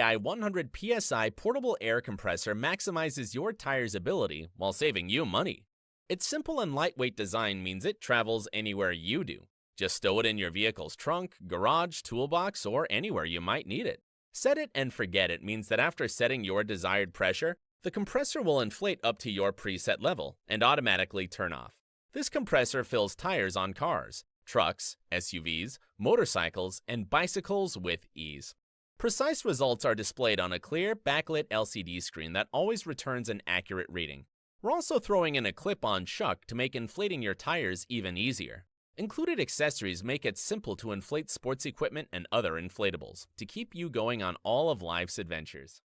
AstroAI 100 PSI portable air compressor maximizes your tire's ability while saving you money. Its simple and lightweight design means it travels anywhere you do. Just stow it in your vehicle's trunk, garage, toolbox, or anywhere you might need it. Set it and forget it means that after setting your desired pressure, the compressor will inflate up to your preset level and automatically turn off. This compressor fills tires on cars, trucks, SUVs, motorcycles, and bicycles with ease. Precise results are displayed on a clear, backlit LCD screen that always returns an accurate reading. We're also throwing in a clip-on shuck to make inflating your tires even easier. Included accessories make it simple to inflate sports equipment and other inflatables to keep you going on all of life's adventures.